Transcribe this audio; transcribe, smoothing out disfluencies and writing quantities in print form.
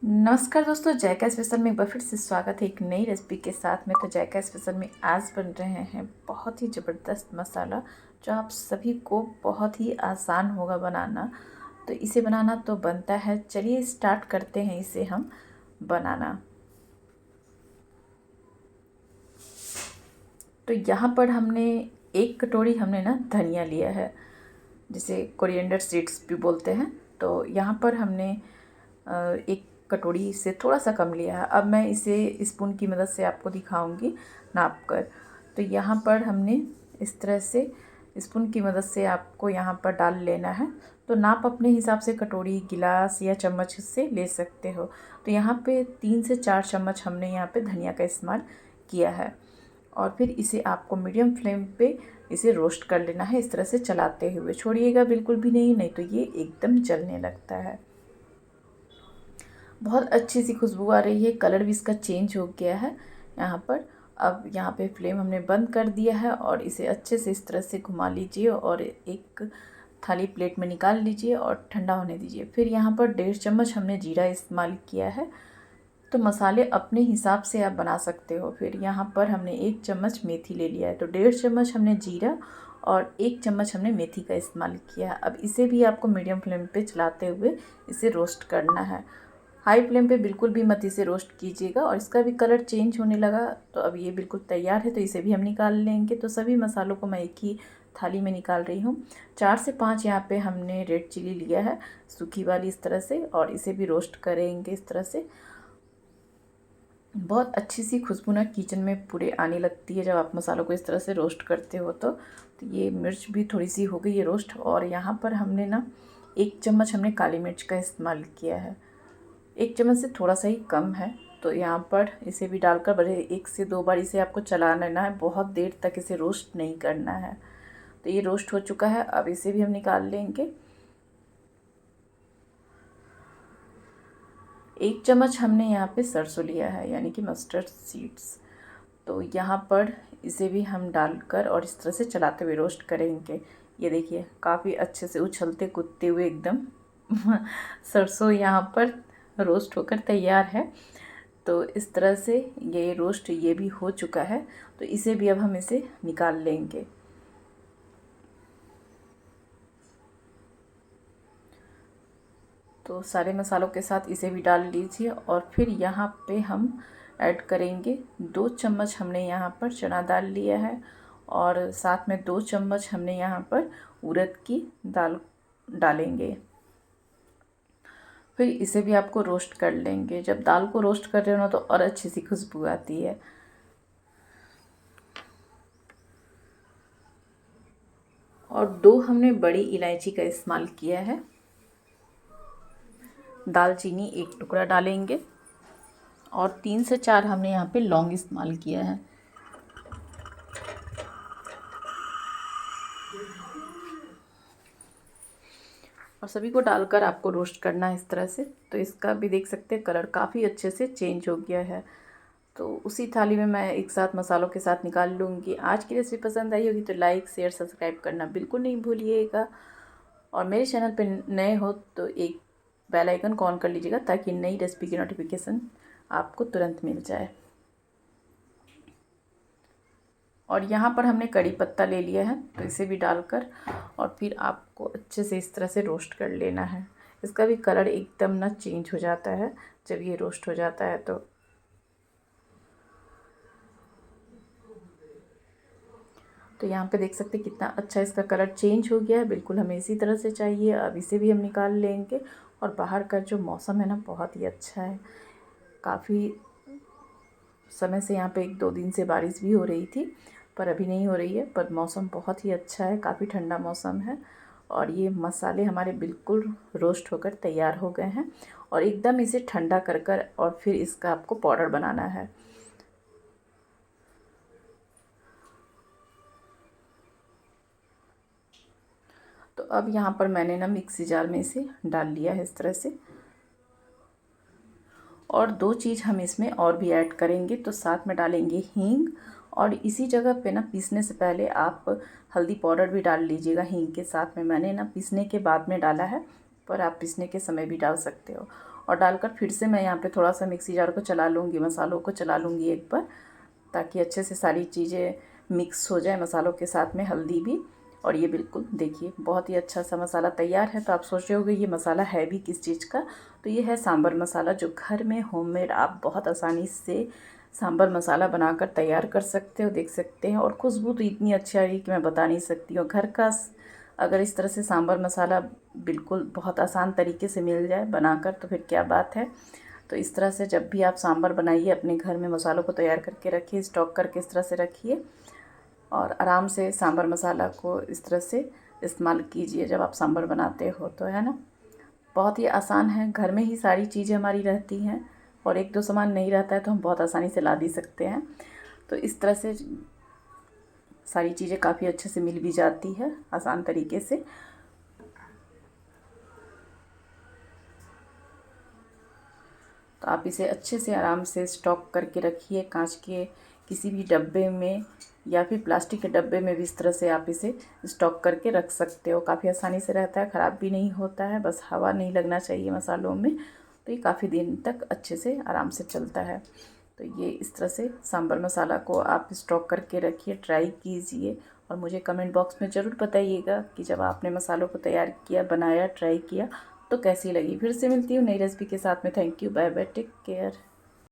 नमस्कार दोस्तों, जायका स्पेशल में एक बार फिर से स्वागत है एक नई रेसिपी के साथ में। तो जायका स्पेशल में आज बन रहे हैं बहुत ही ज़बरदस्त मसाला जो आप सभी को बहुत ही आसान होगा बनाना। तो इसे बनाना तो बनता है। चलिए स्टार्ट करते हैं इसे हम बनाना। तो यहाँ पर हमने 1 कटोरी हमने ना धनिया लिया है, जिसे कोरिएंडर सीड्स भी बोलते हैं। तो यहाँ पर हमने 1 कटोरी से थोड़ा सा कम लिया है। अब मैं इसे स्पून की मदद से आपको दिखाऊंगी नाप कर। तो यहाँ पर हमने इस तरह से स्पून की मदद से आपको यहाँ पर डाल लेना है। तो नाप अपने हिसाब से कटोरी, गिलास या चम्मच से ले सकते हो। तो यहाँ पे 3 से 4 चम्मच हमने यहाँ पे धनिया का इस्तेमाल किया है। और फिर इसे आपको मीडियम फ्लेम पे इसे रोस्ट कर लेना है, इस तरह से चलाते हुए। छोड़िएगा बिल्कुल भी नहीं, नहीं तो ये एकदम जलने लगता है। बहुत अच्छी सी खुशबू आ रही है, कलर भी इसका चेंज हो गया है यहाँ पर। अब यहाँ पे फ्लेम हमने बंद कर दिया है और इसे अच्छे से इस तरह से घुमा लीजिए और एक थाली प्लेट में निकाल लीजिए और ठंडा होने दीजिए। फिर यहाँ पर 1.5 चम्मच हमने जीरा इस्तेमाल किया है। तो मसाले अपने हिसाब से आप बना सकते हो। फिर यहाँ पर हमने 1 चम्मच मेथी ले लिया है। तो 1.5 चम्मच हमने जीरा और 1 चम्मच हमने मेथी का इस्तेमाल किया है। अब इसे भी आपको मीडियम फ्लेम पे चलाते हुए इसे रोस्ट करना है। हाई फ्लेम पे बिल्कुल भी मत इसे रोस्ट कीजिएगा। और इसका भी कलर चेंज होने लगा, तो अब ये बिल्कुल तैयार है। तो इसे भी हम निकाल लेंगे। तो सभी मसालों को मैं एक ही थाली में निकाल रही हूँ। 4 से 5 यहाँ पे हमने रेड चिली लिया है, सूखी वाली, इस तरह से। और इसे भी रोस्ट करेंगे इस तरह से। बहुत अच्छी सी खुशबू ना किचन में पूरे आने लगती है जब आप मसालों को इस तरह से रोस्ट करते हो। तो ये मिर्च भी थोड़ी सी हो गई है रोस्ट। और यहाँ पर हमने ना 1 चम्मच हमने काली मिर्च का इस्तेमाल किया है। 1 चम्मच से थोड़ा सा ही कम है। तो यहाँ पर इसे भी डालकर बड़े 1 से 2 बार इसे आपको चला लेना है, बहुत देर तक इसे रोस्ट नहीं करना है। तो ये रोस्ट हो चुका है, अब इसे भी हम निकाल लेंगे। 1 चम्मच हमने यहाँ पे सरसों लिया है, यानी कि मस्टर्ड सीड्स। तो यहाँ पर इसे भी हम डालकर और इस तरह से चलाते हुए रोस्ट करेंगे। ये देखिए काफ़ी अच्छे से उछलते कूदते हुए एकदम सरसों यहाँ पर रोस्ट होकर तैयार है। तो इस तरह से ये रोस्ट ये भी हो चुका है। तो इसे भी अब हम इसे निकाल लेंगे। तो सारे मसालों के साथ इसे भी डाल लीजिए। और फिर यहाँ पे हम ऐड करेंगे 2 चम्मच हमने यहाँ पर चना दाल लिया है। और साथ में 2 चम्मच हमने यहाँ पर उड़द की दाल डालेंगे। फिर इसे भी आपको रोस्ट कर लेंगे। जब दाल को रोस्ट कर रहे हो ना तो और अच्छी सी खुशबू आती है। और 2 हमने बड़ी इलायची का इस्तेमाल किया है। दालचीनी 1 टुकड़ा डालेंगे। और 3 से 4 हमने यहाँ पे लौंग इस्तेमाल किया है। और सभी को डालकर आपको रोस्ट करना है इस तरह से। तो इसका भी देख सकते हैं कलर काफ़ी अच्छे से चेंज हो गया है। तो उसी थाली में मैं एक साथ मसालों के साथ निकाल लूँगी। आज की रेसिपी पसंद आई होगी तो लाइक, शेयर, सब्सक्राइब करना बिल्कुल नहीं भूलिएगा। और मेरे चैनल पर नए हो तो एक बेल आइकन को ऑन कर लीजिएगा, ताकि नई रेसिपी की नोटिफिकेशन आपको तुरंत मिल जाए। और यहाँ पर हमने कड़ी पत्ता ले लिया है, तो इसे भी डालकर और फिर आपको अच्छे से इस तरह से रोस्ट कर लेना है। इसका भी कलर एकदम ना चेंज हो जाता है जब ये रोस्ट हो जाता है। तो यहाँ पे देख सकते हैं कितना अच्छा इसका कलर चेंज हो गया है। बिल्कुल हमें इसी तरह से चाहिए। अब इसे भी हम निकाल लेंगे। और बाहर का जो मौसम है ना बहुत ही अच्छा है। काफ़ी समय से यहाँ पे 1-2 दिन से बारिश भी हो रही थी, पर अभी नहीं हो रही है। पर मौसम बहुत ही अच्छा है, काफ़ी ठंडा मौसम है। और ये मसाले हमारे बिल्कुल रोस्ट होकर तैयार हो गए हैं। और एकदम इसे ठंडा कर कर और फिर इसका आपको पाउडर बनाना है। तो अब यहाँ पर मैंने ना मिक्सी जार में इसे डाल लिया है इस तरह से। और 2 चीज़ हम इसमें और भी ऐड करेंगे। तो साथ में डालेंगे हींग। और इसी जगह पे ना पीसने से पहले आप हल्दी पाउडर भी डाल लीजिएगा हींग के साथ में। मैंने ना पीसने के बाद में डाला है, पर आप पीसने के समय भी डाल सकते हो। और डालकर फिर से मैं यहाँ पे थोड़ा सा मिक्सी जार को चला लूँगी, मसालों को चला लूँगी एक बार, ताकि अच्छे से सारी चीज़ें मिक्स हो जाए मसालों के साथ में, हल्दी भी। और ये बिल्कुल देखिए बहुत ही अच्छा सा मसाला तैयार है। तो आप सोच रहे होंगे ये मसाला है भी किस चीज़ का, तो ये है सांभर मसाला, जो घर में होममेड आप बहुत आसानी से सांभर मसाला बनाकर तैयार कर सकते हो, देख सकते हैं। और खुशबू तो इतनी अच्छी आ रही है कि मैं बता नहीं सकती हूँ। घर का अगर इस तरह से सांभर मसाला बिल्कुल बहुत आसान तरीके से मिल जाए बनाकर, तो फिर क्या बात है। तो इस तरह से जब भी आप सांभर बनाइए, अपने घर में मसालों को तैयार करके रखिए, स्टॉक करके इस तरह से रखिए, और आराम से सांभर मसाला को इस तरह से इस्तेमाल कीजिए जब आप सांभर बनाते हो, तो है ना। बहुत ही आसान है, घर में ही सारी चीज़ें हमारी रहती हैं, और एक दो सामान नहीं रहता है तो हम बहुत आसानी से ला भी सकते हैं। तो इस तरह से सारी चीज़ें काफ़ी अच्छे से मिल भी जाती है आसान तरीके से। तो आप इसे अच्छे से आराम से स्टॉक करके रखिए, कांच के किसी भी डब्बे में या फिर प्लास्टिक के डब्बे में भी इस तरह से आप इसे स्टॉक करके रख सकते हो। काफ़ी आसानी से रहता है, ख़राब भी नहीं होता है, बस हवा नहीं लगना चाहिए मसालों में। तो ये काफ़ी दिन तक अच्छे से आराम से चलता है। तो ये इस तरह से सांभर मसाला को आप स्टॉक करके रखिए, ट्राई कीजिए, और मुझे कमेंट बॉक्स में ज़रूर बताइएगा कि जब आपने मसालों को तैयार किया, बनाया, ट्राई किया तो कैसी लगी। फिर से मिलती हूँ नई रेसिपी के साथ में। Thank you, bye bye, take care.